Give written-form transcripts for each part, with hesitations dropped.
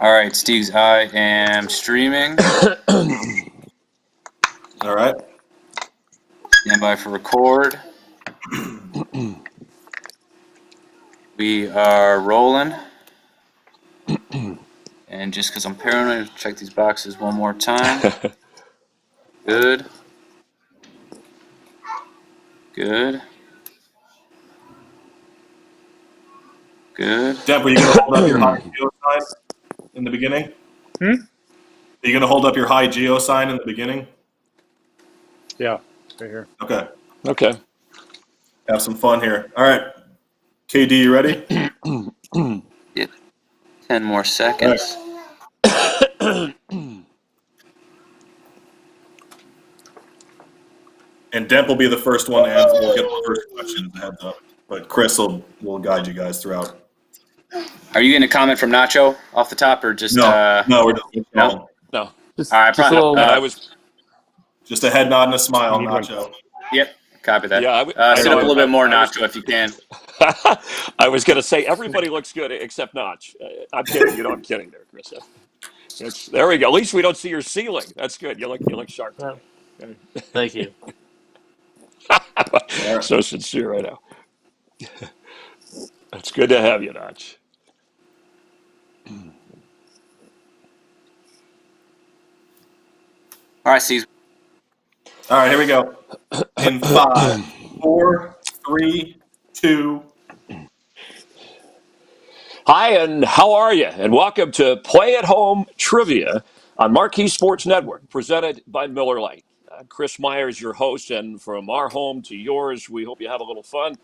All right, Steve's. I am streaming. All right. Stand by for record. We are rolling. And just because I'm paranoid, check these boxes one more time. Good. Good. Good. Deb, were you going to hold up your high geo sign in the beginning? Hmm? Are you going to hold up your high geo sign in the beginning? Yeah, right here. Okay. Okay. Have some fun here. All right. KD, you ready? Yep. 10 more seconds. And Deb will be the first one to answer. We'll get the first question, heads up. But Chris will guide you guys throughout. Are you getting a comment from Nacho off the top, or just No, we're just no? No. Just, All right, just a little. And I was. Just a head nod and a smile, You need one. Nacho. Yep. Copy that. Yeah, Sit up a little bit more, I was- Nacho, if you can. I was going to say everybody looks good except Notch. I'm kidding. You know, I'm kidding there, Chris. There we go. At least we don't see your ceiling. That's good. You look sharp today. Thank you. So sincere right now. It's good to have you, Notch. All right, Steve. All right, here we go. In 5, 4, 3, 2. Hi, and how are you? And welcome to Play at Home Trivia on Marquee Sports Network, presented by Miller Lite. Chris Myers, your host, and from our home to yours, we hope you have a little fun.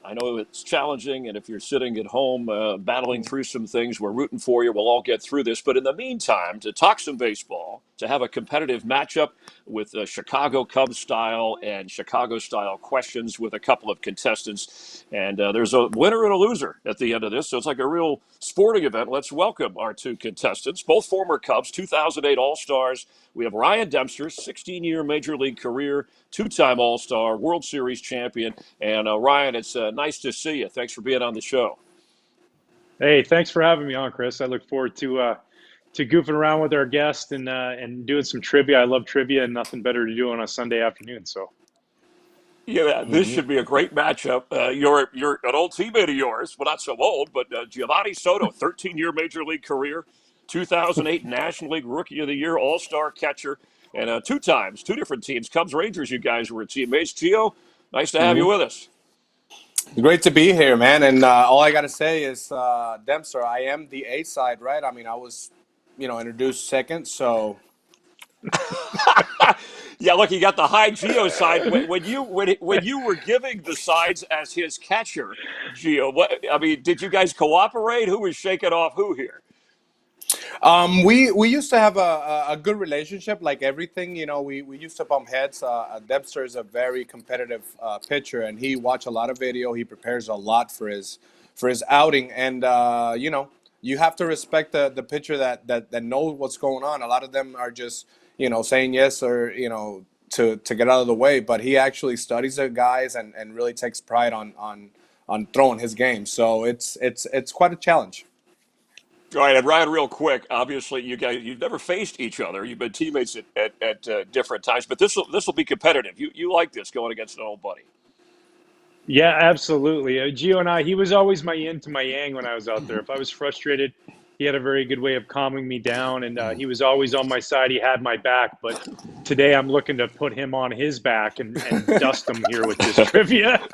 I know it's challenging, and if you're sitting at home battling through some things, we're rooting for you. We'll all get through this. But in the meantime, to talk some baseball, to have a competitive matchup with Chicago Cubs style and Chicago style questions with a couple of contestants. And there's a winner and a loser at the end of this. So it's like a real sporting event. Let's welcome our two contestants, both former Cubs, 2008 All-Stars. We have Ryan Dempster, 16-year Major League career, two-time All-Star, World Series champion. And Ryan, it's nice to see you. Thanks for being on the show. Hey, thanks for having me on, Chris. I look forward to goofing around with our guest and doing some trivia. I love trivia, and nothing better to do on a Sunday afternoon. So. Yeah, this should be a great matchup. You're an old teammate of yours, well, not so old, but Giovanni Soto, 13-year Major League career, 2008 National League Rookie of the Year, All-Star catcher, and two different teams, Cubs Rangers. You guys were teammates. Gio, nice to have you with us. Great to be here, man. And all I got to say is, Dempster, I am the A side, right? I mean, I was, introduced second, so. Yeah, look, you got the high Geo side. When you were giving the sides as his catcher, Gio, did you guys cooperate? Who was shaking off who here? We used to have a good relationship, like everything. We used to bump heads. Dempster is a very competitive pitcher, and he watch a lot of video. He prepares a lot for his outing, and you have to respect the pitcher that knows what's going on. A lot of them are just saying yes or to get out of the way, but he actually studies the guys and really takes pride on throwing his game. So it's quite a challenge. All right, and Ryan, real quick. Obviously, you've never faced each other. You've been teammates at different times, but this will be competitive. You like this going against an old buddy? Yeah, absolutely. Gio and he was always my yin to my yang when I was out there. If I was frustrated, he had a very good way of calming me down, and he was always on my side. He had my back, but today I'm looking to put him on his back and dust him here with this trivia.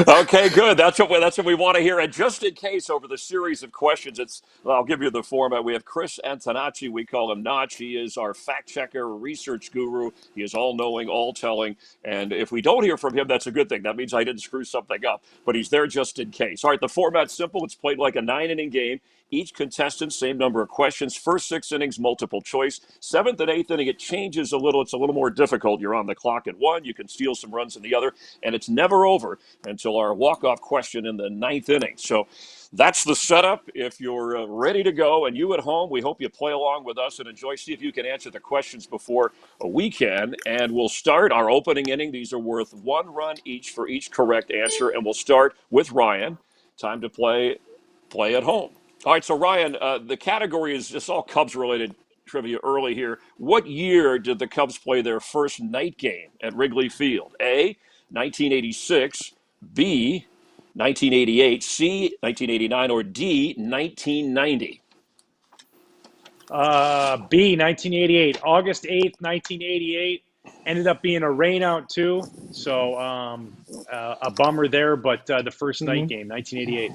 Okay, good. That's what we want to hear. And just in case, over the series of questions, I'll give you the format. We have Chris Antonacci. We call him Notch. He is our fact checker, research guru. He is all knowing, all telling. And if we don't hear from him, that's a good thing. That means I didn't screw something up. But he's there just in case. All right, the format's simple. It's played like a 9-inning game. Each contestant, same number of questions. First 6 innings, multiple choice. 7th and 8th inning, it changes a little. It's a little more difficult. You're on the clock at 1. You can steal some runs in the other. And it's never over until our walk-off question in the 9th inning. So that's the setup. If you're ready to go, and you at home, we hope you play along with us and enjoy. See if you can answer the questions before a weekend. And we'll start our opening inning. These are worth 1 run each for each correct answer. And we'll start with Ryan. Time to play at home. All right, so Ryan, the category is just all Cubs related trivia early here. What year did the Cubs play their first night game at Wrigley Field? A, 1986, B, 1988, C, 1989, or D, 1990? B, 1988, August 8th, 1988. Ended up being a rainout too, so a bummer there. But the first night game, 1988.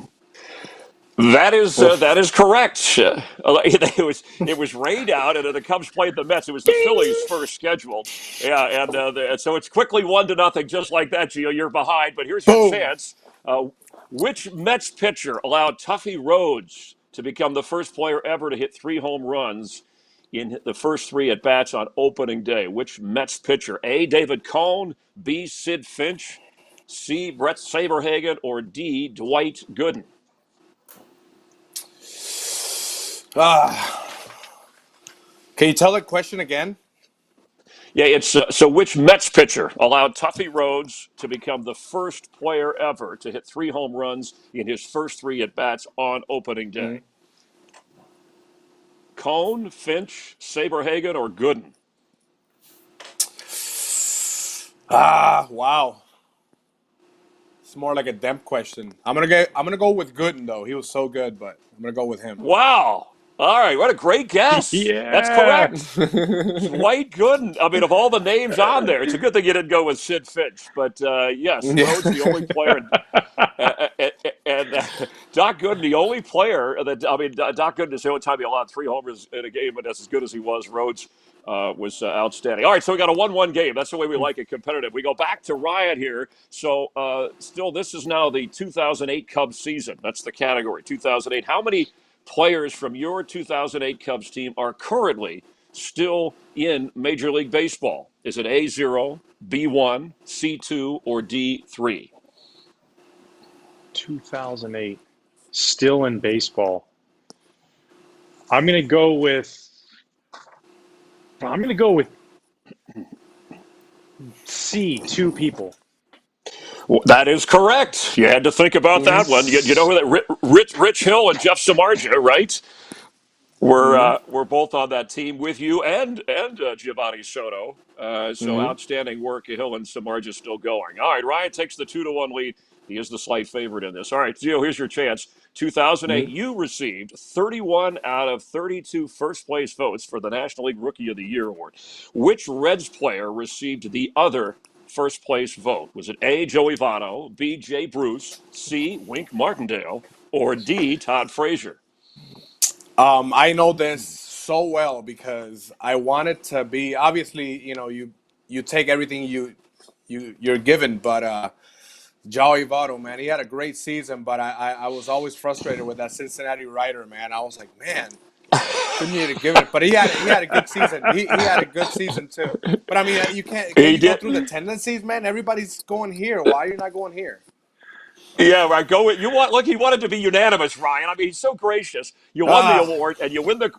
That Oof. is correct. It was rained out, and the Cubs played the Mets. It was the Phillies' Ding! first scheduled, yeah, and so it's quickly 1-0, just like that. Gio, you're behind, but here's your Boom. chance. Which Mets pitcher allowed Tuffy Rhodes to become the first player ever to hit 3 home runs in the first 3 at bats on opening day? Which Mets pitcher? A, David Cone, B, Sid Finch, C, Brett Saberhagen, or D, Dwight Gooden? Ah. Can you tell the question again? Yeah, it's so which Mets pitcher allowed Tuffy Rhodes to become the first player ever to hit 3 home runs in his first 3 at bats on opening day? Cone, Finch, Saberhagen, or Gooden? Wow. It's more like a Demp question. I'm gonna go with Gooden though. He was so good, but I'm gonna go with him. Wow. All right, what a great guess. That's Yeah. correct. Dwight Gooden. I mean, of all the names on there, it's a good thing you didn't go with Sid Finch. But yes, Rhodes, the only player, and Doc Gooden, the only player Doc Gooden is the only time he allowed 3 homers in a game, and that's as good as he was. Rhodes was outstanding. All right, so we got a 1-1 game. That's the way we like it, competitive. We go back to Ryan here. So still, this is now the 2008 Cubs season. That's the category, 2008. How many players from your 2008 Cubs team are currently still in Major League Baseball? Is it A0, B1, C2, or D3? 2008, still in baseball. I'm gonna go with C, 2 people. Well, that is correct. You had to think about that one. You know who that Rich Hill and Jeff Samardzija, right? We're both on that team with you and Giovanni Soto. So outstanding work. Hill and Samardzija still going. All right, Ryan takes the 2-1 lead. He is the slight favorite in this. All right, Gio, here's your chance. 2008, you received 31 out of 32 first place votes for the National League Rookie of the Year award. Which Reds player received the other first place vote? Was it A, Joey Votto, B, Jay Bruce, C, Wink Martindale, or D, Todd Frazier? I know this so well because I want it to be obviously, you take everything you're given, but Joey Votto, man, he had a great season, but I was always frustrated with that Cincinnati writer, man. I was like, man, shouldn't you have given it? But he had a good season. He had a good season too. But I mean, can He you go did. through the tendencies, man? Everybody's going here. Why are you not going here? Yeah, right. Go with you. Look, he wanted to be unanimous, Ryan. I mean, he's so gracious. You won the Ah, award, and you win the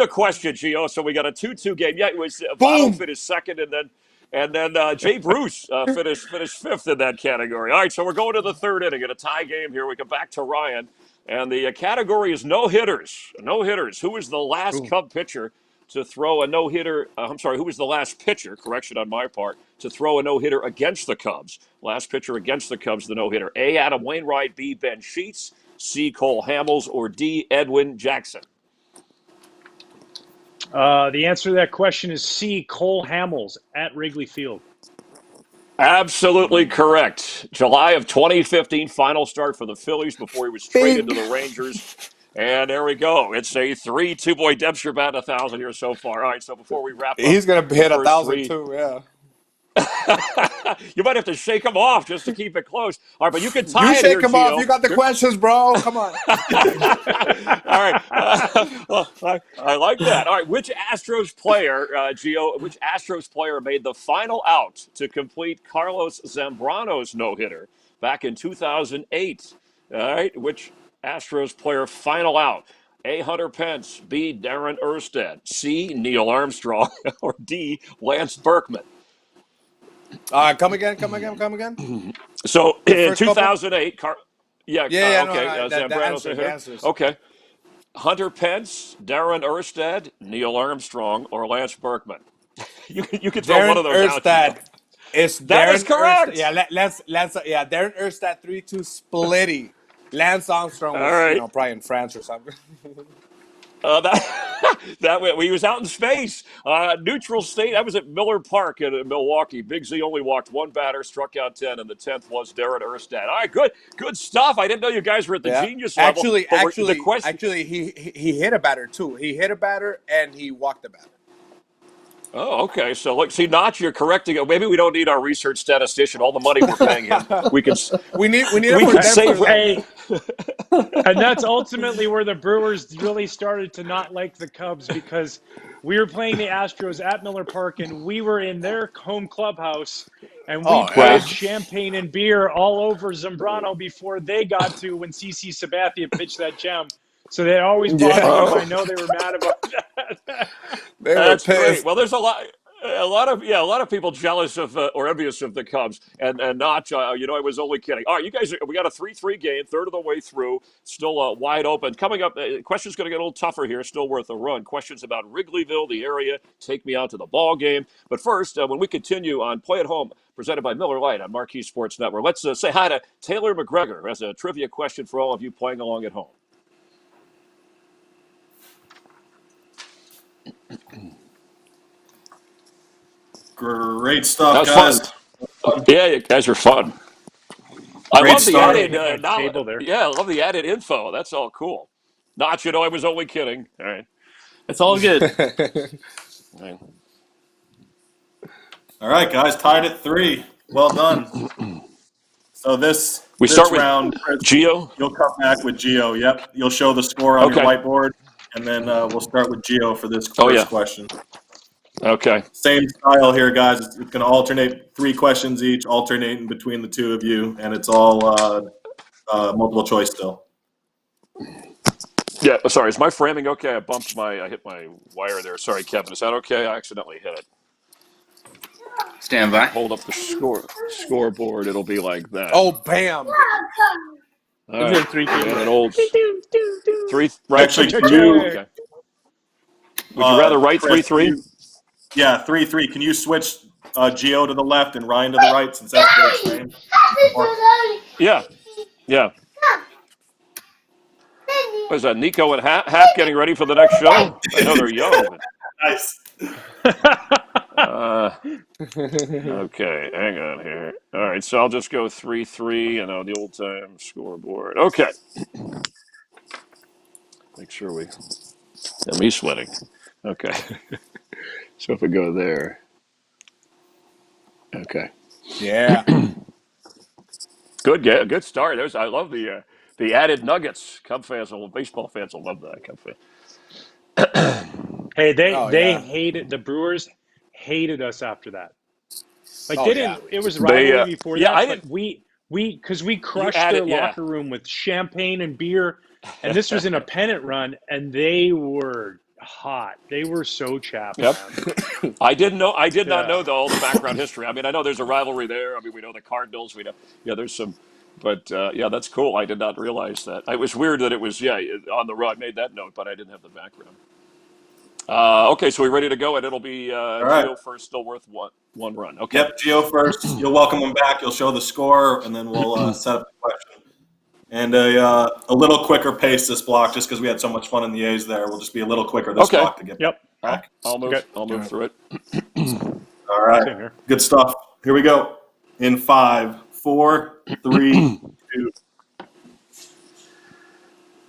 question, Gio. So we got a 2-2 game. Yeah, it was Votto boom. finished second, and then Jay Bruce finished fifth in that category. All right, so we're going to the third inning in a tie game here. We come back to Ryan, and the category is no hitters. No hitters. Who was the last Ooh. Cub pitcher to throw a no hitter? I'm sorry, who was the last pitcher? Correction on my part, to throw a no hitter against the Cubs. Last pitcher against the Cubs, the no hitter. A, Adam Wainwright. B, Ben Sheets. C, Cole Hamels. Or D, Edwin Jackson. The answer to that question is C, Cole Hamels at Wrigley Field. Absolutely correct. July of 2015, final start for the Phillies before he was traded to Bing. the Rangers. And there we go. It's a 3-2 boy Dempster batting 1,000 here so far. All right, so before we wrap up He's gonna the hit first 1,000 three, too. Yeah. you might have to shake him off just to keep it close. All right, but you can You tie it here, shake him off. Gio. You got the questions, bro. Come on. All right. Well, I like that. All right. Which Astros player, Gio, which Astros player made the final out to complete Carlos Zambrano's no-hitter back in 2008? All right. Which Astros player final out? A, Hunter Pence. B, Darren Erstad. C, Neil Armstrong. Or D, Lance Berkman. Come again. So The in first couple. 2008, Yeah. No, okay, no. The Zambrano's a answers. The hitter. answers. Okay. Hunter Pence, Darren Erstad, Neil Armstrong, or Lance Berkman. You could throw one Darren of those out, Gio. Erstad. It's That is Darren Erstad. correct. Yeah, let's yeah, Darren Erstad 3-2 splitty. Lance Armstrong All was, right. probably in France or something. That way, he was out in space. Neutral state. That was at Miller Park in Milwaukee. Big Z only walked one batter, struck out 10, and the 10th was Darren Erstad. All right, good stuff. I didn't know you guys were at the Yeah. genius level. But the question. Actually, he hit a batter too. He hit a batter and he walked a batter. Oh, okay. So, look, see, Notch, you're correcting it. Maybe we don't need our research statistician. All the money we're paying him, we can we need it we for can Dempster save. Lane. And that's ultimately where the Brewers really started to not like the Cubs, because we were playing the Astros at Miller Park and we were in their home clubhouse and we Oh yeah. poured Right. champagne and beer all over Zambrano before they got to when CC Sabathia pitched that gem. So they always bought the Yeah. game. Oh. I know they were mad about that. They were That's great. pissed. Well, there's a lot of people jealous of or envious of the Cubs, and not. I was only kidding. All right, you guys, we got a 3-3 game, third of the way through, still wide open. Coming up, questions going to get a little tougher here. Still worth a run. Questions about Wrigleyville, the area. Take me out to the ball game. But first, when we continue on Play at Home, presented by Miller Lite on Marquee Sports Network, let's say hi to Taylor McGregor, who has a trivia question for all of you playing along at home. Great That stuff, was guys. fun. Yeah, you guys are fun. I Great love the start. added Table there. Yeah, I love the added info. That's all cool. Not, I was only kidding. All right. It's all good. All right. All right, guys, tied at 3. Well done. So this We start with round, Chris, Gio. you'll come back with Geo. Yep, you'll show the score on your Okay. whiteboard, and then we'll start with Geo for this Oh, first yeah. question. Okay. Same style here, guys. It's going to alternate 3 questions each, alternating between the two of you, and it's all multiple choice still. Yeah. Sorry. Is my framing okay? I hit my wire there. Sorry, Kevin. Is that okay? I accidentally hit it. Stand by. Hold up the scoreboard. It'll be like that. Oh bam. All right. 3-3. And an old 3, right? Actually, Check, for you, check. Okay. Would you rather write Chris, 3-3? Yeah, 3-3. Can you switch Geo to the left and Ryan to the right, since that's where it's named? Yeah. Yeah. What is that? Nico and Hap getting ready for the next show? I know they're young. But, Nice. okay, hang on here. All right, so I'll just go 3-3 and on the old time scoreboard. Okay. Make sure we get me sweating. Okay. So if we go there. Okay. Yeah. Good start. I love the added nuggets. Cub fans, baseball fans will love that. Cub fan. Hey, they Oh, they yeah. hated the Brewers hated us after that. Like Oh, they yeah. didn't. It was They rivalry before yeah, that, I but didn't. because we You crushed their added yeah. locker room with champagne and beer, and this was in a pennant run, and they were hot. They were so chapped, Yep. man. I didn't know. I did not Yeah. know all the background history. I mean, I know there's a rivalry there. I mean, we know the Cardinals. We know, yeah, there's some, but yeah, that's cool. I did not realize that. It was weird that it was on the road. I made that note, but I didn't have the background. Okay, so we're ready to go, and it'll be right. Gio first. Still worth one run. Okay. Yep, Geo first. You'll welcome him back. You'll show the score, and then we'll set up the question. And a little quicker pace this block, just because we had so much fun in the A's there. We'll just be a little quicker this Okay. block to get Yep. back. I'll move. Okay. I'll move through it. All right. Same here. Good stuff. Here we go. In 5, 4, 3, 2.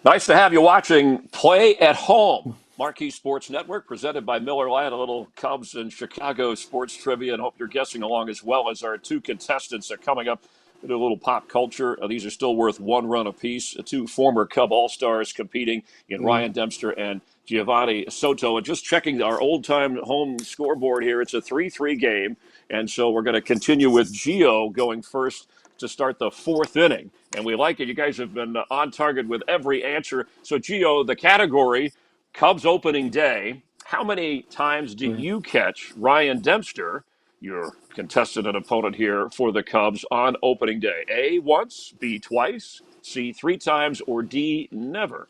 Nice to have you watching Play at Home, Marquee Sports Network, presented by Miller Lite. A little Cubs and Chicago sports trivia, and hope you're guessing along as well as our 2 contestants are coming up. We do a little pop culture. These are still worth 1 run apiece. 2 former Cub All-Stars competing in Ryan Dempster and Giovanni Soto. And just checking our old-time home scoreboard here, it's a 3-3 game. And so we're going to continue with Gio going first to start the 4th inning. And we like it. You guys have been on target with every answer. So, Gio, the category, Cubs opening day, how many times did you catch Ryan Dempster, your contestant and opponent here for the Cubs, on opening day? A, once, B, twice, C, 3 times, or D, never?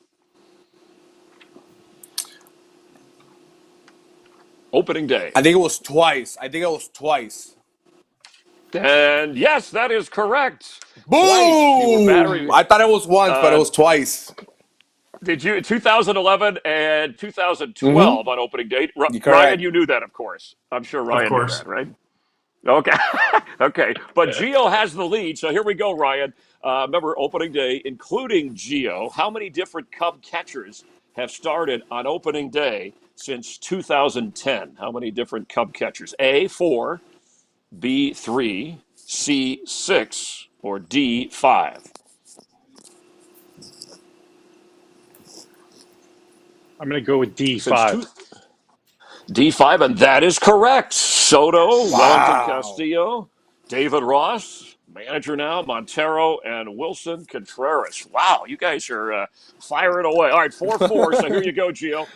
Opening day. I think it was twice. I think it was twice. And yes, that is correct. Twice. You were Boom! battery. I thought it was once, but it was twice. Did you 2011 and Mm-hmm. 2012 on opening date? You're Ryan, correct. you knew that, of course. I'm sure Of Ryan knew course. that, right? Okay. Okay. But Gio has the lead. So here we go, Ryan. Remember, opening day, including Gio, how many different Cub catchers have started on opening day since 2010? How many different Cub catchers? A, 4, B, 3, C, 6, or D, 5? I'm going to go with Since D5. two, D5, and that is correct. Soto, Yes. Wellington Wow. Castillo, David Ross, manager now, Montero, and Wilson Contreras. Wow, you guys are firing away. All right, 4-4. So here you go, Gio.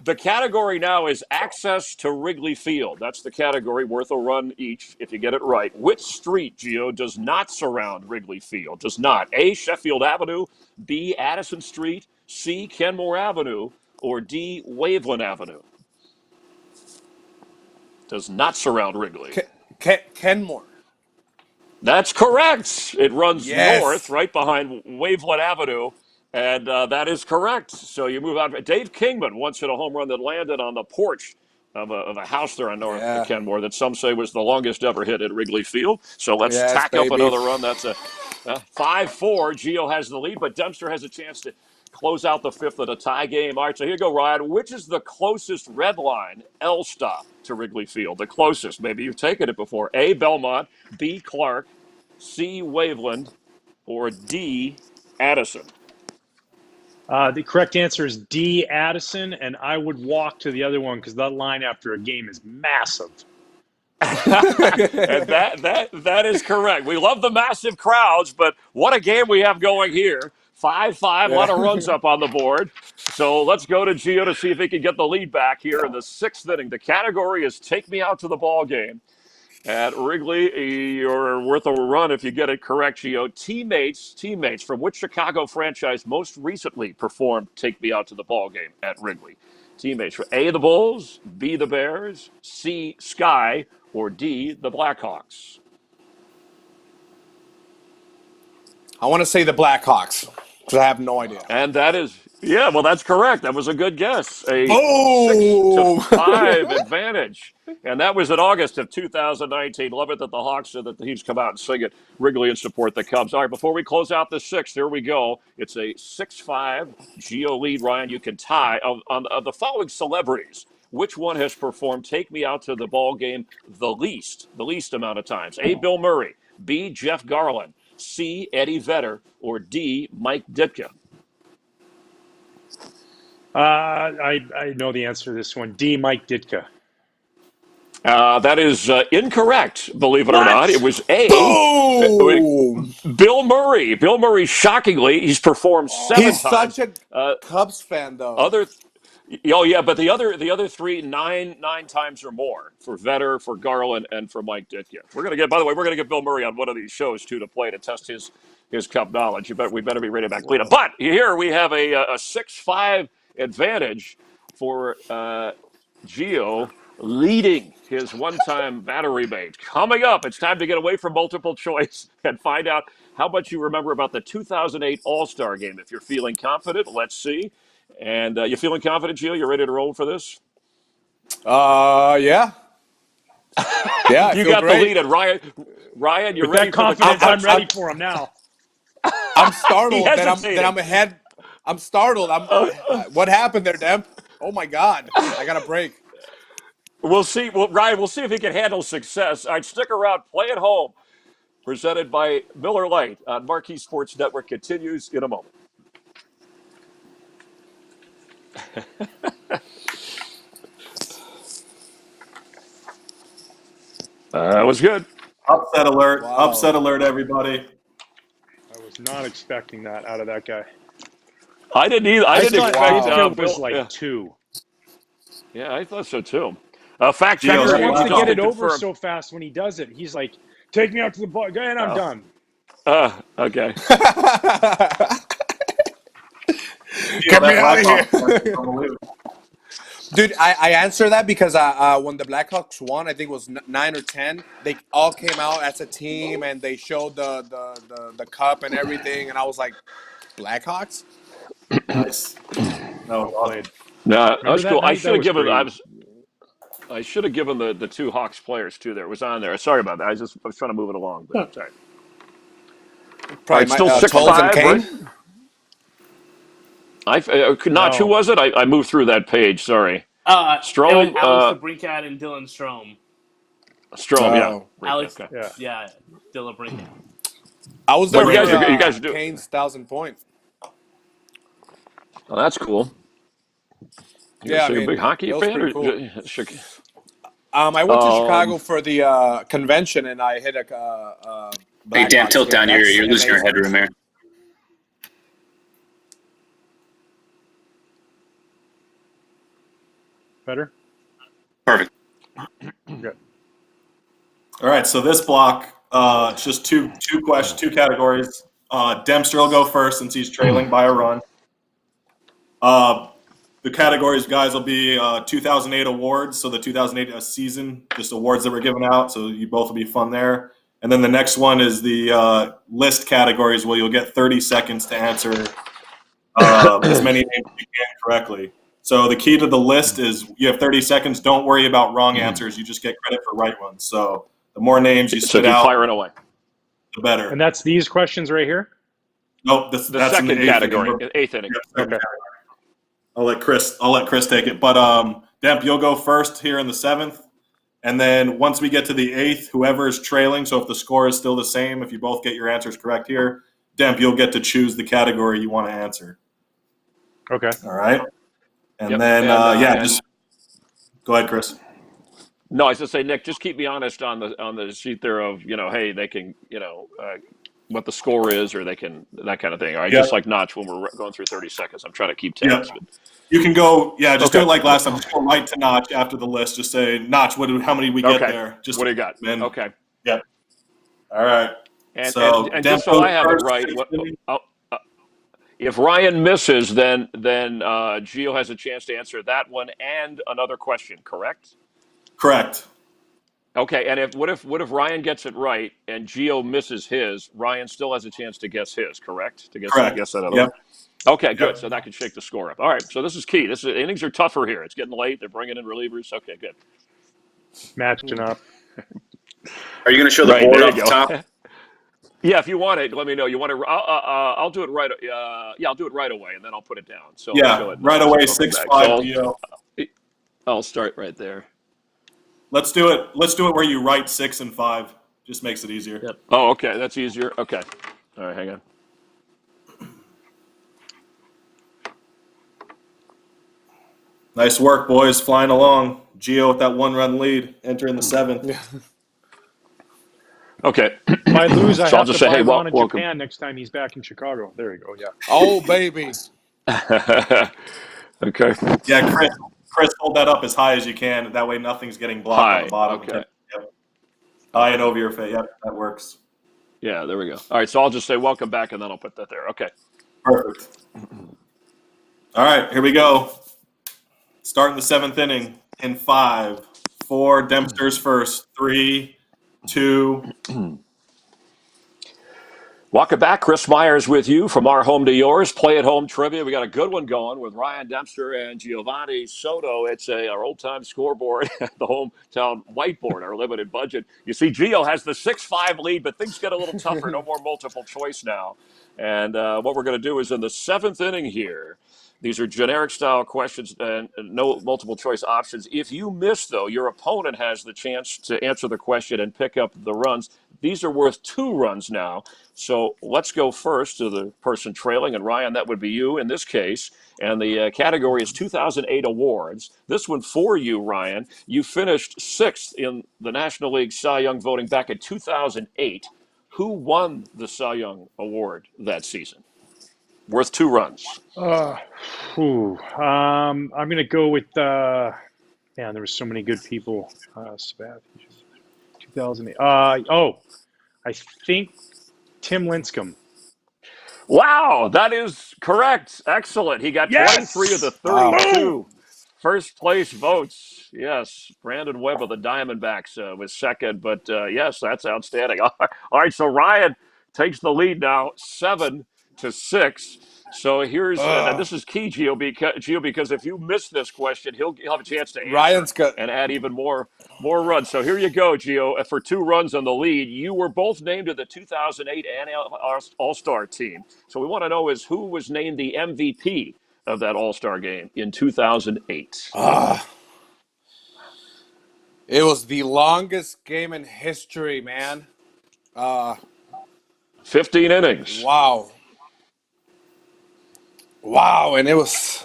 The category now is access to Wrigley Field. That's the category, worth a run each if you get it right. Which street, Gio, does not surround Wrigley Field? Does not. A, Sheffield Avenue, B, Addison Street, C, Kenmore Avenue, or D, Waveland Avenue? Does not surround Wrigley. Kenmore. That's correct. It runs north, Yes. right behind Wavelet Avenue, and that is correct. So you move out. Dave Kingman once hit a home run that landed on the porch of a house there on North Yeah. Kenmore that some say was the longest ever hit at Wrigley Field. So let's Yes, tack up baby. another run. That's a 5-4. Gio has the lead, but Dempster has a chance to close out the fifth of the tie game. All right, so here you go, Ryan. Which is the closest red line L stop to Wrigley Field? The closest. Maybe you've taken it before. A, Belmont. B, Clark. C, Waveland. Or D, Addison. The correct answer is D, Addison, and I would walk to the other one because that line after a game is massive. And that is correct. We love the massive crowds, but what a game we have going here. 5-5, a lot of runs up on the board. So let's go to Gio to see if he can get the lead back here in the sixth inning. The category is Take Me Out to the Ball Game. At Wrigley, you're worth a run if you get it correct, Gio. Teammates from which Chicago franchise most recently performed Take Me Out to the Ball Game at Wrigley? Teammates for A, the Bulls, B, the Bears, C, Sky, or D, the Blackhawks? I want to say the Blackhawks because I have no idea. And that is, yeah, well, that's correct. That was a good guess. A Boom! 6-5 advantage. And that was in August of 2019. Love it that the Hawks said that the Heats come out and sing it Wrigley and support the Cubs. All right, before we close out the sixth, here we go. It's a 6-5 Geo lead, Ryan. You can tie. Of the following celebrities, which one has performed Take Me Out to the Ball Game the least amount of times? A, Bill Murray. B, Jeff Garland. C, Eddie Vedder. Or D, Mike Ditka? I know the answer to this one. D, Mike Ditka. That is incorrect, believe it or not. It What? was A, Boom! Bill Murray. Bill Murray, shockingly, he's performed 7 He's times. such a Cubs fan, though. Other, oh yeah, but the other three nine times or more for Vetter, for Garland, and for Mike Ditka. We're gonna get. By the way, we're gonna get Bill Murray on one of these shows too to play to test his Cup knowledge. We better be ready back cleanup. But here we have a 6-5 advantage for Gio leading his one-time battery mate. Coming up, it's time to get away from multiple choice and find out how much you remember about the 2008 All-Star Game. If you're feeling confident, let's see. And you feeling confident, Gio? You ready to roll for this? Yeah. Yeah, I You feel got great. the lead, and Ryan, you're With ready that for the confidence, countdown. I'm ready for him now. I'm startled He that hesitated. I'm ahead. I'm startled. What happened there, Demp? Oh my God! I got a break. We'll see. Well, Ryan, we'll see if he can handle success. All right, stick around. Play at home. Presented by Miller Lite on Marquee Sports Network continues in a moment. That was good. Upset alert. Wow. Upset alert, everybody. I was not expecting that out of that guy. I didn't either. I didn't thought expect Ditka Bill. was like Yeah. 2. Yeah, I thought so too. Fact Gio, checker, He Hey, wants to wow. get it over confirmed. so fast when he does it. He's like, take me out to the ball, and I'm done. Okay. Gio, Get me that out of Blackhawks here. is unbelievable. Dude, I answer that because when the Blackhawks won, I think it was 9 or 10. They all came out as a team and they showed the cup and everything, and I was like, Blackhawks? Nice. No, Well awesome. played. No, Remember that's that cool. I night? should That have was given. crazy. I should have given the two Hawks players too. There it was on there. Sorry about that. I was trying to move it along, but sorry. All Probably right, still Toles and 6-5, right? Kane. Notch, who No. was it? I moved through that page. Sorry. It was Strom. Alex DeBrincat and Dylan Strome. Strom. Yeah. Oh, Alex, Okay. Yeah. yeah, Dylan Brincat. I was Well, there you guys for are you guys do. Kane's 1,000 point. Oh, that's cool. You're Yeah, I so a big mean, hockey it was fan, pretty cool. or I went to Chicago for the convention, and I hit a Hey, Dan, Blackhawks tilt game. down. You're That's losing your amazing. headroom here. Better? Perfect. Good. All right, so this block, it's just two categories. Dempster will go first since he's trailing by a run. The categories, guys, will be 2008 awards, so the 2008 season, just awards that were given out, so you both will be fun there. And then the next one is the list categories where you'll get 30 seconds to answer as many names as you can correctly. So the key to the list is you have 30 seconds. Don't worry about wrong answers. You just get credit for right ones. So the more names you so spit keep out, firing away. the better. And that's these questions right here? Nope, The that's second in the eighth category, inning. eighth inning. Okay. I'll let Chris take it. But Demp, you'll go first here in the seventh. And then once we get to the eighth, whoever is trailing, so if the score is still the same, if you both get your answers correct here, Demp, you'll get to choose the category you want to answer. Okay. All right. And Yep. then, And, just go ahead, Chris. No, I was just say, Nick, just keep me honest on the sheet there of hey, they can what the score is, or they can that kind of thing. All right, Yep. just like Notch when we're going through 30 seconds. I'm trying to keep tabs. Yep. But You can go, just do Okay. it like last time. Just go right to Notch after the list. Just say, Notch, how many we get Okay. there? Just What do you got? then, Okay. Yep. All right. And So, and Demp just so I goes have it first. right, if Ryan misses, then Gio has a chance to answer that one and another question. Correct? Correct. Okay. And what if Ryan gets it right and Gio misses his? Ryan still has a chance to guess his. Correct? To guess Correct. that other Yep. one. Okay, good. Yep. So that can shake the score up. All right. So this is key. Innings are tougher here. It's getting late. They're bringing in relievers. Okay, good. Matching up. Are you going to show the Right, board there you off the go. top? Yeah, if you want it, let me know. You want to? I'll do it right. I'll do it right away, and then I'll put it down. So I'll show it right now. away, So I'll go back. 6-5, So Gio. I'll start right there. Let's do it where you write 6 and 5. Just makes it easier. Yep. Oh, okay. That's easier. Okay. All right, hang on. Nice work, boys. Flying along. Gio with that 1-run lead, entering the seventh. Okay. If I lose, I So I'll have to just say, buy hey, Ron in welcome. Japan next time he's back in Chicago. There you go. Yeah. Oh, baby. Okay. Yeah, Chris, hold that up as high as you can. That way nothing's getting blocked on High. the bottom. Okay. Yep. High and over your face. Yep, that works. Yeah, there we go. All right, so I'll just say welcome back, and then I'll put that there. Okay. Perfect. All right, here we go. Starting the seventh inning in 5, 4. Dempster's first. 3, 2. Welcome back. Chris Myers with you from our home to yours. Play at home trivia. We got a good one going with Ryan Dempster and Giovanni Soto. It's our old time scoreboard, the hometown whiteboard, our limited budget. You see, Gio has the 6-5 lead, but things get a little tougher. No more multiple choice now. And what we're going to do is in the seventh inning here. These are generic style questions and no multiple choice options. If you miss, though, your opponent has the chance to answer the question and pick up the runs. These are worth 2 runs now. So let's go first to the person trailing. And Ryan, that would be you in this case. And the category is 2008 awards. This one for you, Ryan. You finished 6th in the National League Cy Young voting back in 2008. Who won the Cy Young Award that season? Worth 2 runs. I'm going to go with, man, there were so many good people. Sabath, 2008. I think Tim Lincecum. Wow, that is correct. Excellent. He got Yes! 23 of the Wow. 32 first place votes. Yes, Brandon Webb of the Diamondbacks was second, but yes, that's outstanding. All right, so Ryan takes the lead now, 7-6. So here's this is key, Gio, because if you miss this question, he'll have a chance to answer Ryan's got. and add even more runs. So here you go, Gio, for 2 runs on the lead. You were both named to the 2008 NL All-Star team. So we want to know is who was named the MVP of that All-Star game in 2008. It was the longest game in history, man. 15 innings. Wow. And it was.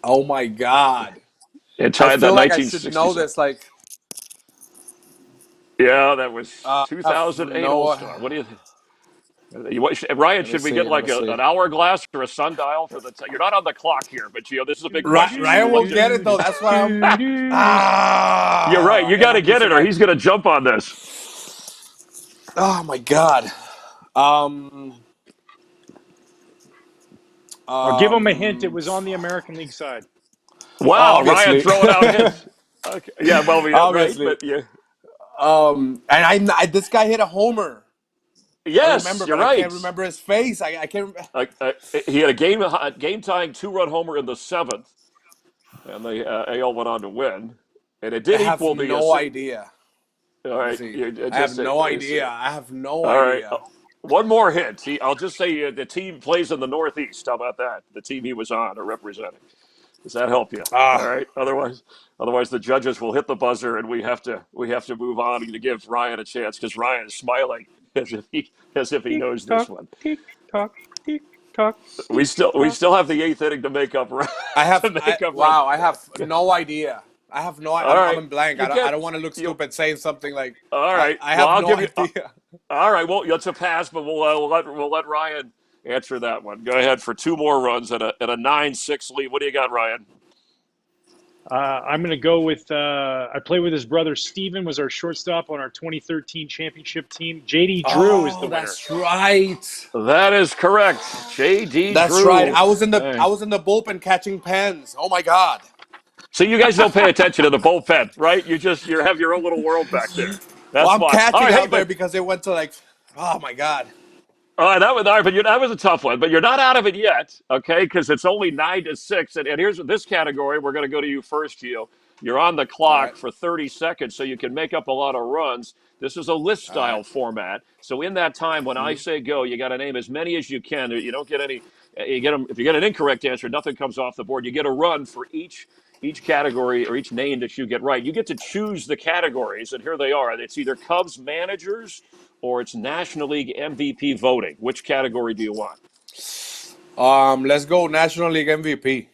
Oh my God. It I tied feel that like I should know 1967. this. Like, Yeah, that was I have 2008 no. All-Star. What do you think? Ryan, Let me should we see. get Let like me see. an hourglass or a sundial for the? You're not on the clock here, but Gio, this is a big question. So Ryan we'll will let you. get it though. That's what I'm. You're right. You got to And he get it, or forgot. he's going to jump on this. Oh my God. I'll give him a hint. It was on the American League side. Wow, Ryan Obviously. throwing out hints. Okay. Yeah, well, right, Obviously. but yeah. And this guy hit a homer. I Yes, remember, you're but I right. can't remember his face. I can't. He had a game tying 2-run homer in the 7th, and the AL went on to win, and it I did have equal the. no idea. All Let me right, see. you I have just no idea. I have no all right. idea. One more hint. I'll just say the team plays in the Northeast. How about that? The team he was on or representing. Does that help you? All right. Otherwise, the judges will hit the buzzer, and we have to move on to give Ryan a chance because Ryan is smiling as if he Tick knows this tock, one. tick tock, tick tock. We still have the 8th inning to make up. I have. To make up runs. Wow. I have no idea. I have no. All I'm right. in blank. You I get don't want to look you. stupid saying something like. All right. I Well, have I'll no give you. idea. All right. Well, it's a pass, but we'll let Ryan answer that one. Go ahead for 2 more runs at a 9-6 lead. What do you got, Ryan? I'm going to go with. I played with his brother Steven, was our shortstop on our 2013 championship team. JD Drew is the Oh, winner. that's right. That is correct. J.D. That's right. Drew. I was in the Hey. bullpen catching pens. Oh my God. So you guys don't pay attention to the bullpen, right? You have your own little world back there. Well, That's I'm fine. All catching right. Hey, out there but because it went to like. Oh my God. all right, that was all right, but that was a tough one. But you're not out of it yet, okay? Because it's only 9-6. And here's this category. We're going to go to you first, Gio. You're on the All clock right. for 30 seconds, so you can make up a lot of runs. This is a list All right. style format. So in that time, when I say go, you got to name as many as you can. You don't get any. You get them. If you get an incorrect answer, nothing comes off the board. You get a run for each category or each name that you get right. You get to choose the categories, and here they are. It's either Cubs managers or it's National League MVP voting. Which category do you want? Let's go National League MVP.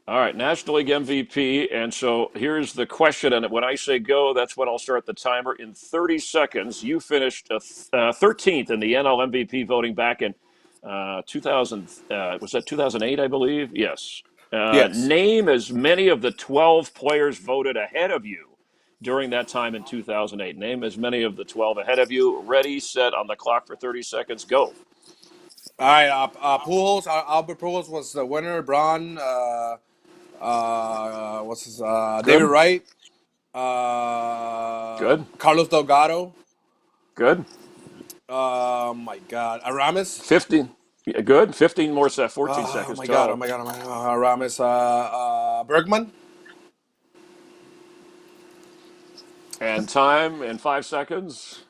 All right, National League MVP. And so here's the question. And when I say go, that's when I'll start the timer. In 30 seconds, you finished 13th in the NL MVP voting back in 2000. Was that 2008, I believe? Yes. Yes. Name as many of the 12 players voted ahead of you during that time in 2008. Name as many of the 12 ahead of you. Ready, set, on the clock for 30 seconds. Go. All right. Pujols. Albert Pujols was the winner. Braun. What's his? David Good. Wright. Good. Carlos Delgado. Good. My God. Aramis. 15. Yeah, good. 15 more 14 Oh seconds my God. Oh total. my God. Oh my God. Aramis. Bergman. And time in 5 seconds.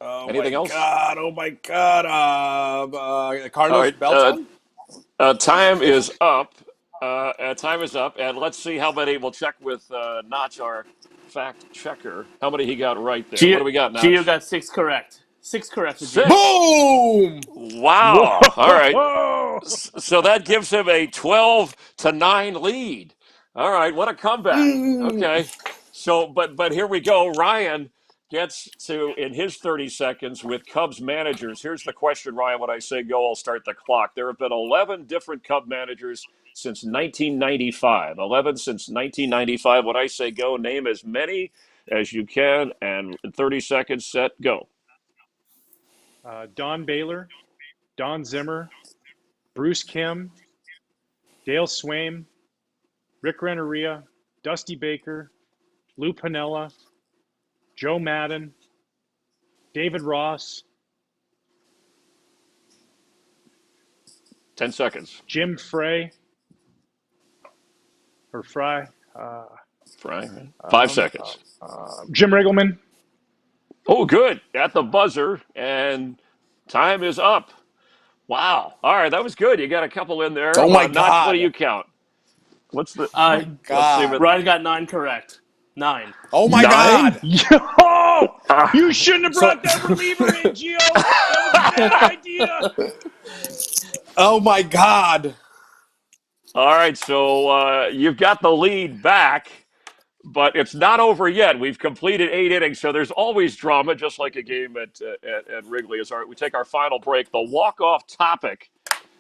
Oh my Anything else? God. Oh my God. All Carlos right. Beltran. Time is up. Time is up. And let's see how many. We'll check with Notch, our fact checker. How many he got right there? What do we got, Gio Notch? got 6 correct. 6 correct for Gio. 6. Boom. Wow. All right. Whoa! So that gives him a 12-9 lead. All right, what a comeback. Okay. So but here we go. Ryan gets to in his 30 seconds with Cubs managers. Here's the question, Ryan. When I say go, I'll start the clock. There have been 11 different Cub managers since 1995. 11 since 1995. When I say go, name as many as you can and in 30 seconds set go. Don Baylor, Don Zimmer, Bruce Kim, Dale Swaim, Rick Renneria, Dusty Baker, Lou Piniella, Joe Madden, David Ross, 10 seconds. Jim Frey, or Fry, Fry, right? 5 seconds. Jim Riggleman. Oh, good. At the buzzer, and time is up. Wow. All right, that was good. You got a couple in there. Oh my Notch, what do God. you count? What's the? Oh my Let's see. God. Ryan got 9 correct. 9. Oh my 9? God. Yo! Ah. You shouldn't have brought that reliever in, Gio. That was a bad idea. Oh my God. All right, so you've got the lead back, but it's not over yet. We've completed 8 innings, so there's always drama, just like a game at Wrigley. All right, we take our final break. The walk-off topic,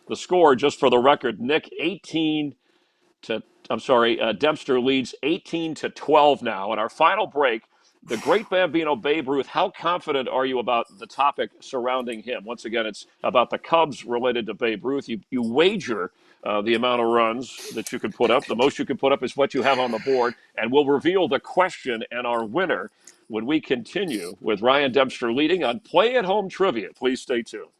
the score, just for the record, Nick 18 to. I'm sorry, Dempster leads 18 to 12 now. In our final break, the great Bambino Babe Ruth. How confident are you about the topic surrounding him? Once again, it's about the Cubs related to Babe Ruth. You wager the amount of runs that you can put up. The most you can put up is what you have on the board, and we'll reveal the question and our winner when we continue with Ryan Dempster leading on Play at Home Trivia. Please stay tuned.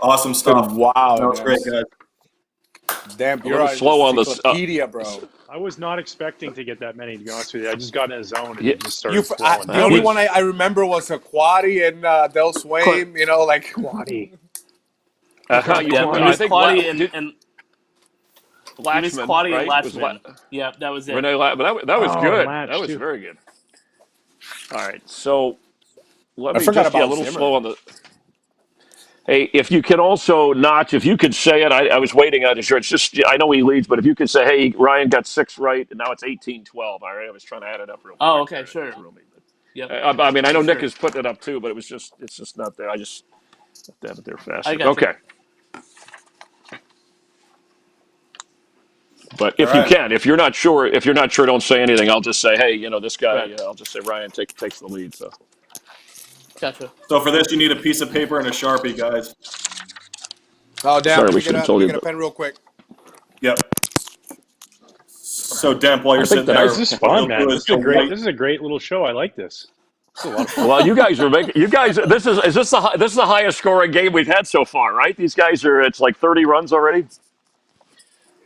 Awesome stuff. Wow. That was great, guys. Damn, A you're little an slow on the. encyclopedia, bro. I was not expecting to get that many, to be honest with you. I just got in a zone and Yeah. it just started The flowing. only one I remember was Aquati and Del Swaim, you know, like. Quaddy. Yeah, I you missed think Quaddy and you missed Latchman, Quaddy and right? Latchman. Yeah, that was it. Renee Latch, but that was Oh, good. Latch, That was too. very good. All right, so let I me forgot just about a little Zimmer. slow on the. Hey, if you can also Notch, if you could say it, I was waiting on it. Sure, it's just I know he leads, but if you could say, hey, Ryan got 6 right, and now it's 18-12. All right, I was trying to add it up real quick. Oh, okay, It sure. threw me, but, Yep. I mean, I know Nick Sure. is putting it up too, but it's just not there. I just have to have it there faster. I got you. Okay. But if All you right. can, if you're not sure, don't say anything. I'll just say, hey, this guy. Right. I'll just say Ryan takes the lead. So Gotcha. So for this, you need a piece of paper and a Sharpie, guys. Oh, damn. Sorry, Let we me should have get told you. a pen real quick. Yep. So Demp, while you're I think sitting that- there, This is what fun, you'll man. do This is is a you'll great. write- This is a great little show. I like this. This is a lot of fun. Well, you guys are making. You guys, this is the highest scoring game we've had so far, right? These guys are. It's like 30 runs already.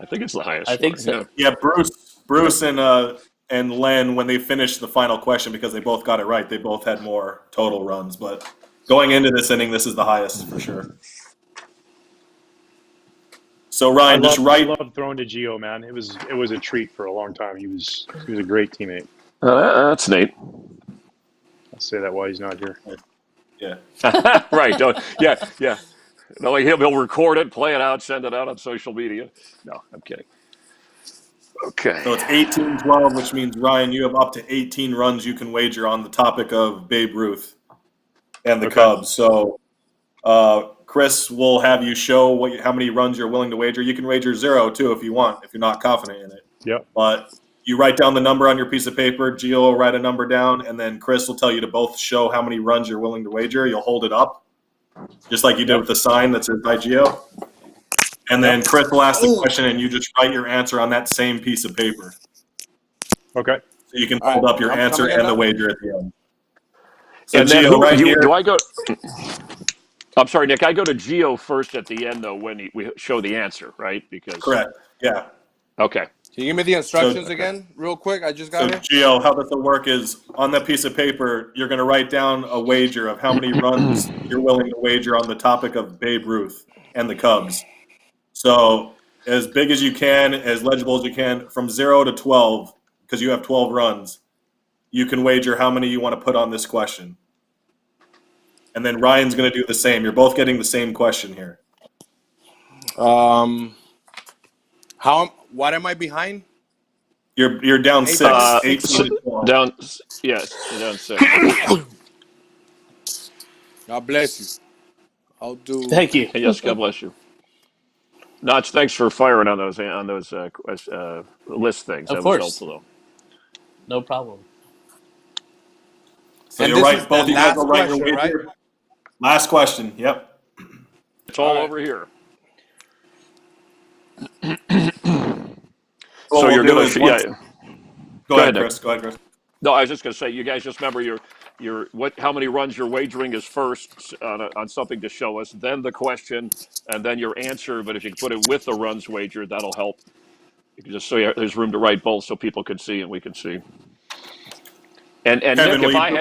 I think it's the highest. I think scoring, so. Yeah, Bruce and Len, when they finished the final question, because they both got it right, they both had more total runs. But going into this inning, this is the highest for sure. So Ryan, just I write. love throwing to Gio, man. It was a treat for a long time. He was a great teammate. That's neat. I'll say that while he's not here. Yeah. Right. Yeah. No, he'll record it, play it out, send it out on social media. No, I'm kidding. Okay. So it's 18-12, which means Ryan, you have up to 18 runs you can wager on the topic of Babe Ruth and the Okay. Cubs. So Chris will have you show how many runs you're willing to wager. You can wager 0 too if you want, if you're not confident in it. Yep. But you write down the number on your piece of paper. Gio will write a number down, and then Chris will tell you to both show how many runs you're willing to wager. You'll hold it up, just like you did with the sign that says by Gio. And then Chris will ask the question, and you just write your answer on that same piece of paper. Okay. So you can All hold right, up your I'm answer coming and in the now. wager at the end. So And then Gio, right here. do I go? I'm sorry, Nick. I go to Gio first at the end, though, when we show the answer, right? Because Correct. Yeah. Okay. Can you give me the instructions So- again, real quick? I just So got here. Gio, how this will work is on that piece of paper, you're going to write down a wager of how many runs you're willing to wager on the topic of Babe Ruth and the Cubs. So as big as you can, as legible as you can, from 0 to 12, because you have 12 runs, you can wager how many you want to put on this question. And then Ryan's going to do the same. You're both getting the same question here. What am I behind? You're down 6. 18 to 12. Down 6. God bless you. I'll do. Thank you. Hey, yes, God bless you. Notch, thanks for firing on those list things. Of That was course. helpful, though. No problem. So And you'll this write, is both the you guys last will write your question, right? wager. Last question. Yep. It's all right. over here. What So we'll you're do going is to, once. yeah. Go ahead, Nick. Chris. Go ahead, Chris. No, I was just going to say, you guys just remember how many runs you're wagering is first on something to show us, then the question, and then your answer. But if you can put it with the runs wagered, that'll help. You can just so there's room to write both, so people can see and we can see. And Kevin, Nick, will if you I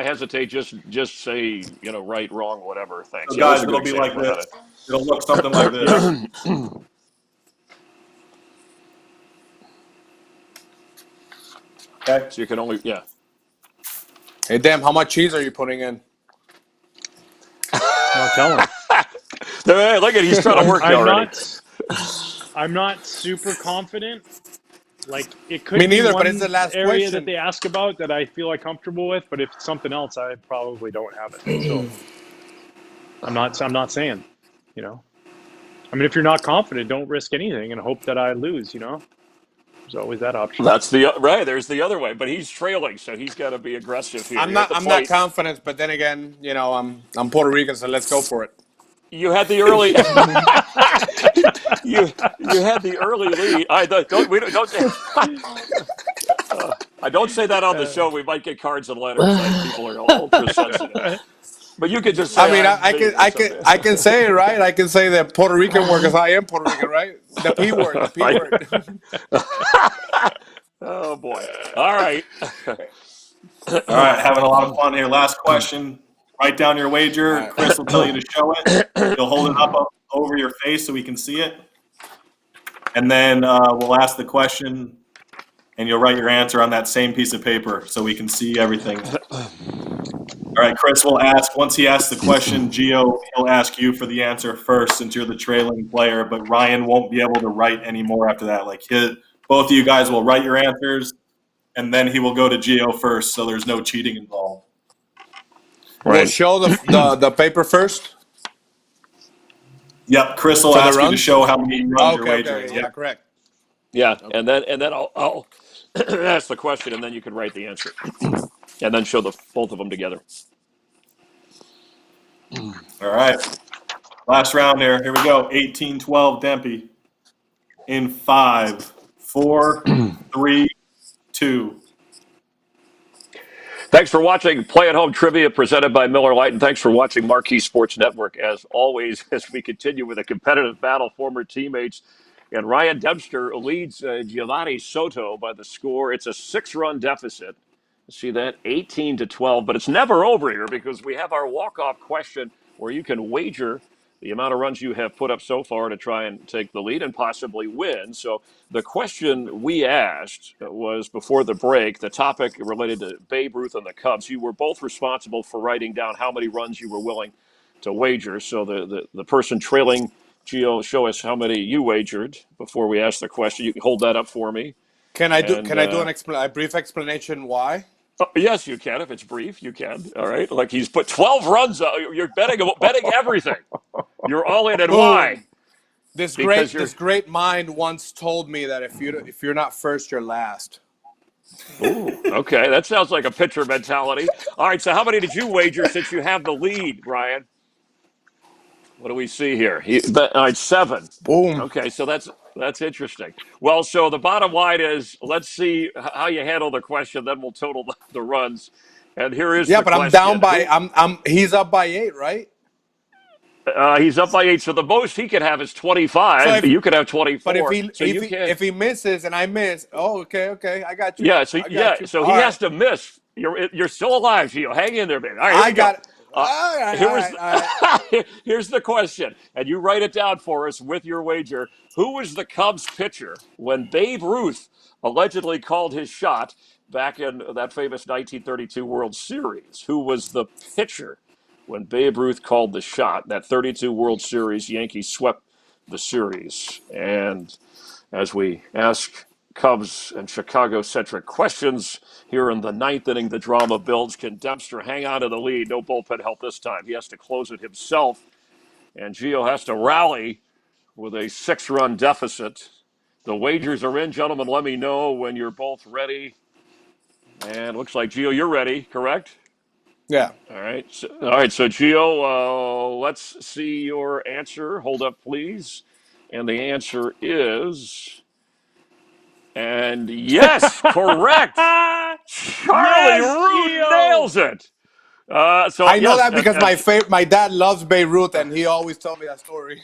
hesitate, just say right, wrong, whatever. Thanks. So Yeah, those guys, are good it'll be like examples. this. It'll look something like this. Yeah. Okay. So you can only Hey, damn, how much cheese are you putting in? Not telling. Hey, look at he's trying to work you already. I'm not super confident. Like it could Me be neither, but it's the one last area that question. they ask about that I feel like comfortable with, but if it's something else, I probably don't have it. So I'm not saying, you know. I mean, if you're not confident, don't risk anything and hope that I lose, you know. There's always that option. That's the right. There's the other way, but he's trailing, so he's got to be aggressive here. You're at the I'm not plate. confident, but then again, you know, I'm Puerto Rican, so let's go for it. You had the early. you had the early lead. I don't say that on the show. We might get cards and letters. People are ultra sensitive. But you could just say I mean, I'm me or something. I can say it, right? I can say the Puerto Rican word because I am Puerto Rican, right? The P word, the P word. Oh boy! All right. All right, having a lot of fun here. Last question. Write down your wager. All right. Chris will tell you to show it. You'll hold it up over your face so we can see it. And then we'll ask the question, and you'll write your answer on that same piece of paper so we can see everything. All right, Chris will ask, once he asks the question, Gio, he'll ask you for the answer first since you're the trailing player, but Ryan won't be able to write any more after that. Like both of you guys will write your answers, and then he will go to Gio first, so there's no cheating involved. We'll show the paper first. Yep, Chris will For the ask you to runs? show how many runs you're Okay, wagering. okay, yeah, correct. Yeah, and then I'll ask the question, and then you can write the answer, and then show both of them together. All right. Last round here. Here we go. 18-12 Dempy. In 5, 4, 3, 2. Thanks for watching Play at Home Trivia presented by Miller Lite, and thanks for watching Marquee Sports Network. As always, as we continue with a competitive battle, former teammates, and Ryan Dempster leads Giovanni Soto by the score. It's a 6-run deficit. See that? 18-12, but it's never over here because we have our walk-off question where you can wager the amount of runs you have put up so far to try and take the lead and possibly win. So the question we asked was before the break, the topic related to Babe Ruth and the Cubs. You were both responsible for writing down how many runs you were willing to wager. So the person trailing, Gio, show us how many you wagered before we asked the question. You can hold that up for me. Can I do a brief explanation why? Yes, you can. If it's brief, you can. All right. Like he's put 12 runs. You're betting everything. You're all in. And Boom. why? This Because great mind once told me that if you're not first, you're last. Ooh, okay. That sounds like a pitcher mentality. All right. So how many did you wager since you have the lead, Brian? What do we see here? All right, 7. Boom. Okay, so that's interesting. Well, so the bottom line is, let's see how you handle the question, then we'll total the runs. And here is the but question. I'm down by he's up by 8, right? He's up by 8, so the most he could have is 25. So you could have 24. But if he misses and I miss, okay, I got you. Yeah, so All he right. has to miss. You're still alive, Gio. Hang in there, baby. All right, here we got go. it. All right. Here's the question, and you write it down for us with your wager. Who was the Cubs pitcher when Babe Ruth allegedly called his shot back in that famous 1932 World Series? Who was the pitcher when Babe Ruth called the shot? That 32 World Series, Yankees swept the series. And as we ask Cubs and Chicago-centric questions here in the 9th inning, the drama builds. Can Dempster hang on to the lead? No bullpen help this time. He has to close it himself, and Gio has to rally with a 6-run deficit. The wagers are in, gentlemen. Let me know when you're both ready. And looks like, Gio, you're ready, correct? Yeah. All right. So, Gio, let's see your answer. Hold up, please. And the answer is, and yes, correct. Charlie Yes, Root Gio. nails it. I know Yes, that because my dad loves Beirut, and he always told me that story.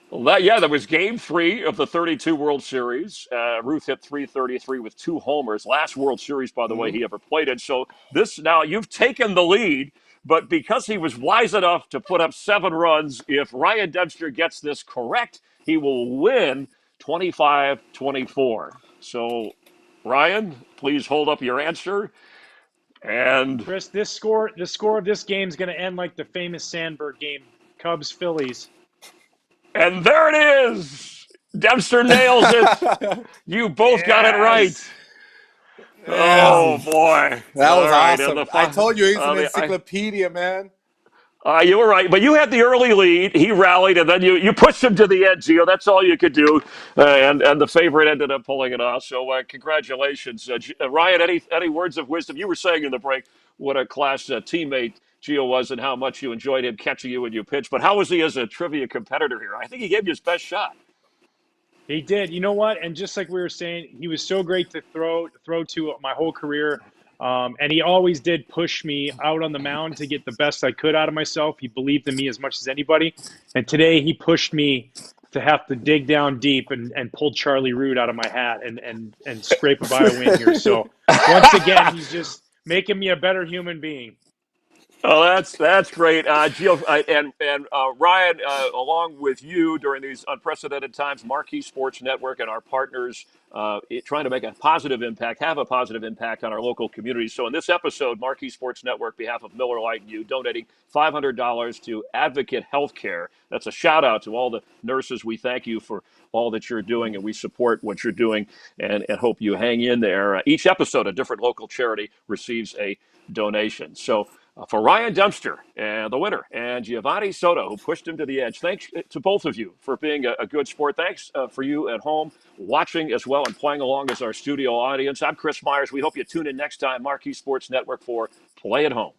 that was Game 3 of the 32 World Series. Ruth hit 333 with 2 homers. Last World Series, by the way, he ever played in. So now you've taken the lead, but because he was wise enough to put up 7 runs, if Ryan Dempster gets this correct, he will win 25-24. So, Ryan, please hold up your answer. And Chris, the score of this game is going to end like the famous Sandberg game, Cubs Phillies. there it is. Dempster nails it. You both got it right. Yes. Oh boy! That All was right, and awesome. I told you he's an encyclopedia, man. You were right, but you had the early lead. He rallied, and then you pushed him to the end, Gio. That's all you could do, and the favorite ended up pulling it off. So congratulations, Ryan. Any words of wisdom? You were saying in the break what a class teammate Gio was, and how much you enjoyed him catching you when you pitched. But how was he as a trivia competitor here? I think he gave you his best shot. He did. You know what? And just like we were saying, he was so great to throw to my whole career. And he always did push me out on the mound to get the best I could out of myself. He believed in me as much as anybody. And today he pushed me to have to dig down deep and pull Charlie Root out of my hat and scrape a by a win here. So once again, he's just making me a better human being. Oh, that's great, Gio, and Ryan, along with you during these unprecedented times, Marquee Sports Network and our partners trying to make a positive impact, have a positive impact on our local communities. So, in this episode, Marquee Sports Network, behalf of Miller Lite and you, donating $500 to Advocate Healthcare. That's a shout out to all the nurses. We thank you for all that you're doing, and we support what you're doing, and hope you hang in there. Each episode, a different local charity receives a donation. So. For Ryan Dempster, and the winner, and Giovanni Soto, who pushed him to the edge. Thanks to both of you for being a good sport. Thanks for you at home watching as well and playing along as our studio audience. I'm Chris Myers. We hope you tune in next time, Marquee Sports Network, for Play at Home.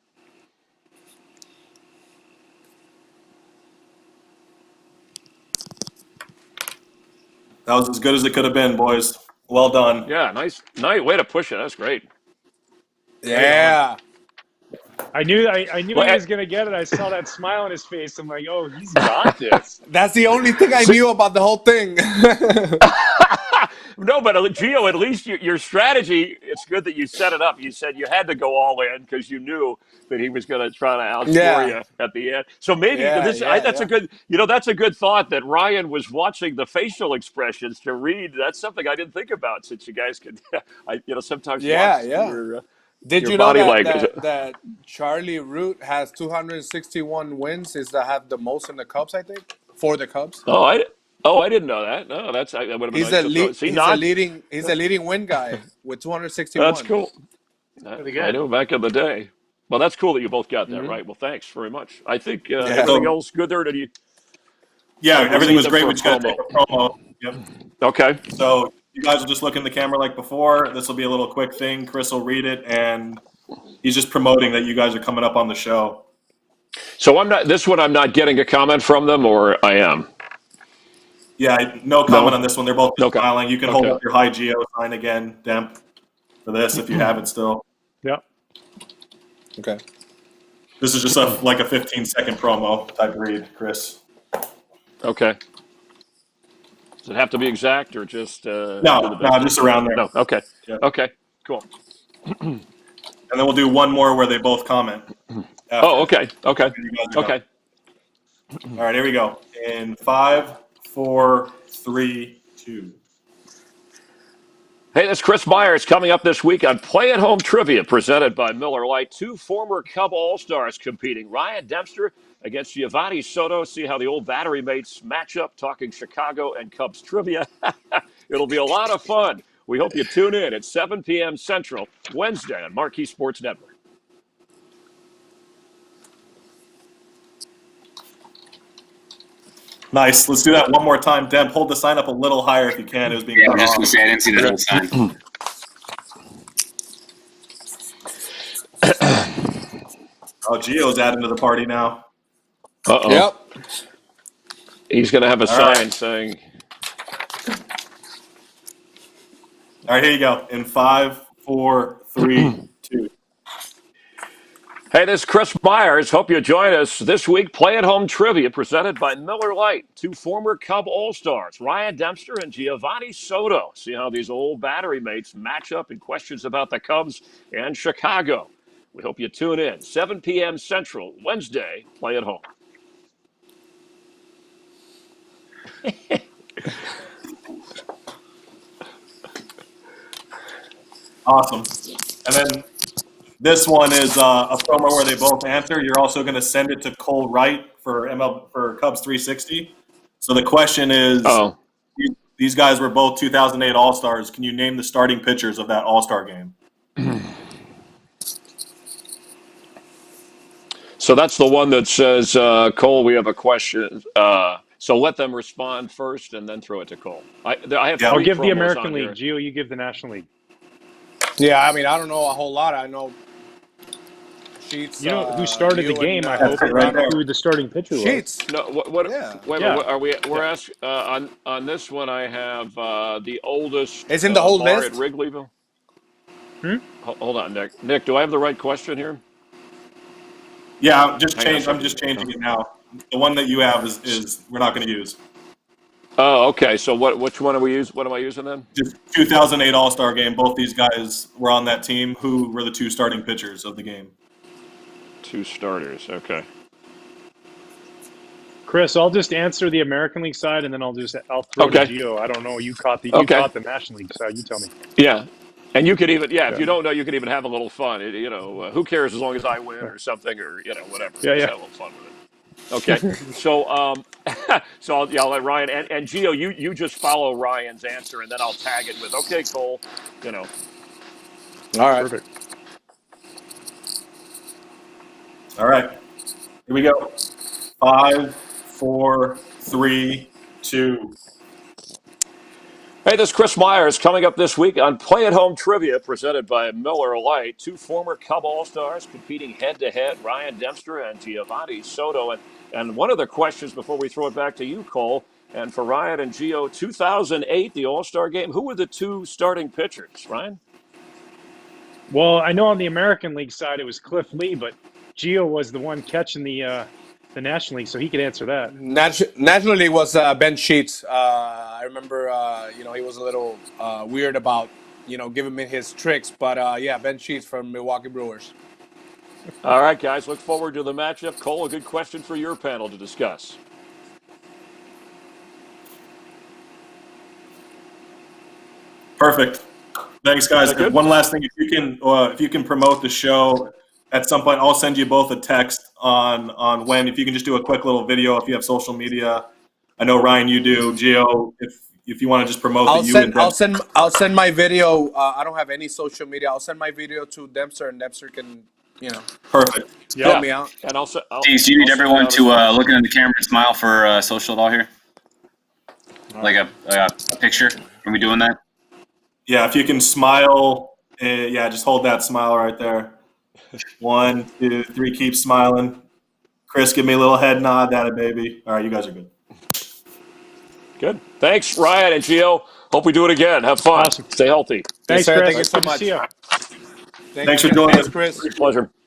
That was as good as it could have been, boys. Well done. Yeah, nice way to push it. That's great. Yeah. I knew he was going to get it. I saw that smile on his face. I'm like, oh, he's got this. That's the only thing I knew about the whole thing. No, but Gio, at least your strategy, it's good that you set it up. You said you had to go all in because you knew that he was going to try to outscore you at the end. So maybe that's a good, that's a good thought that Ryan was watching the facial expressions to read. That's something I didn't think about, since you guys could, sometimes watch your Did your you know body that, language. that Charlie Root has 261 wins? Is that have the most in the Cubs, I think, for the Cubs? I didn't know that. No, that would have been He's a leading win guy with 261. That's cool. I know, back in the day. Well, that's cool that you both got that right. Well, thanks very much. I think everything else good there. Did you? Yeah, everything was great. We just got to take a promo. Yep. Okay. So you guys will just look in the camera like before. This will be a little quick thing. Chris will read it, and he's just promoting that you guys are coming up on the show. So I'm not getting a comment from them, or I am? Yeah, no comment on this one. They're both smiling. You can hold up your high Geo sign again, Demp, for this if you have it still. Yep. Okay. This is just like a 15-second promo type read, Chris. Okay. Does it have to be exact, or just no, just around there. No. Okay. Yeah. Okay. Cool. And then we'll do one more where they both comment. After. Oh, okay. Okay. Okay. All right, here we go. In 5, 4, 3, 2. Hey, this is Chris Myers. Coming up this week on Play at Home Trivia, presented by Miller Lite. 2 former Cub All-Stars competing. Ryan Dempster against Giovanni Soto. See how the old battery mates match up, talking Chicago and Cubs trivia. It'll be a lot of fun. We hope you tune in at 7 p.m. Central, Wednesday on Marquee Sports Network. Nice. Let's do that one more time. Demp, hold the sign up a little higher if you can. It was being I'm just going to say I didn't see the whole sign. Oh, Gio's adding to the party now. Uh-oh. Yep. He's going to have a All sign right. saying, All right, here you go. In 5, 4, 3, 2. hey, this is Chris Myers. Hope you join us this week. Play-at-home trivia presented by Miller Lite. 2 former Cub All-Stars, Ryan Dempster and Giovanni Soto. See how these old battery mates match up in questions about the Cubs and Chicago. We hope you tune in. 7 p.m. Central, Wednesday, Play at Home. Awesome. And then this one is a promo where they both answer. You're also going to send it to Cole Wright for Cubs 360. So the question is, these guys were both 2008 All-Stars. Can you name the starting pitchers of that All-Star game? So that's the one that says, Cole, we have a question. So let them respond first and then throw it to Cole. I have I'll three give the promos American on League. here. Gio, you give the National League. Yeah, I mean, I don't know a whole lot. I know Sheets. You know who started the game, I hope, right there. who the starting pitcher was. Sheets. No, what? Yeah. Wait, Yeah. are we? We're asked on this one. I have the oldest. It's in the whole bar list? at Wrigleyville. Hmm? Hold on, Nick. Nick, do I have the right question here? Yeah, I'm just Hang on a changing it now. The one that you have is we're not going to use. Oh, okay. So which one are we use? What am I using then? Just 2008 All-Star game. Both these guys were on that team. Who were the 2 starting pitchers of the game? 2 starters. Okay. Chris, I'll just answer the American League side, and then I'll throw to Gio. I don't know. You caught the National League side. You tell me. Yeah. And you could even, if you don't know, you could even have a little fun. Who cares as long as I win or something or, whatever. Yeah, Just yeah. have a little fun with it. Okay. So, I'll let Ryan and Gio, you just follow Ryan's answer and then I'll tag it with, okay, Cole, All right. Perfect. All right. Here we go. 5, 4, 3, 2. Hey, this is Chris Myers coming up this week on Play at Home Trivia presented by Miller Lite. 2 former Cub All-Stars competing head-to-head, Ryan Dempster and Giovanni Soto. And one of the questions before we throw it back to you, Cole, and for Ryan and Gio, 2008, the All-Star game, who were the 2 starting pitchers, Ryan? Well, I know on the American League side it was Cliff Lee, but Gio was the one catching the National League, so he could answer that. National League was Ben Sheets. I remember, he was a little weird about, giving me his tricks. But, Ben Sheets from Milwaukee Brewers. All right, guys, look forward to the matchup. Cole, a good question for your panel to discuss. Perfect. Thanks, guys. One last thing, if you can promote the show at some point, I'll send you both a text on when. If you can just do a quick little video, if you have social media. I know Ryan, you do. Gio, if you want to just promote I'll send my video. I don't have any social media. I'll send my video to Dempster, and Dempster can, Perfect. help me out. And also, Steve, do you need everyone to look into the camera and smile for social at all here? Like a picture? Are we doing that? Yeah, if you can smile, just hold that smile right there. 1, 2, 3, keep smiling. Chris, give me a little head nod. That baby. All right, you guys are good. Good. Thanks, Ryan and Gio. Hope we do it again. Have fun. Awesome. Stay healthy. Thanks, Yes, sir. Chris. Thank you so Good to much. see you. Thanks for joining us. Chris. Pleasure.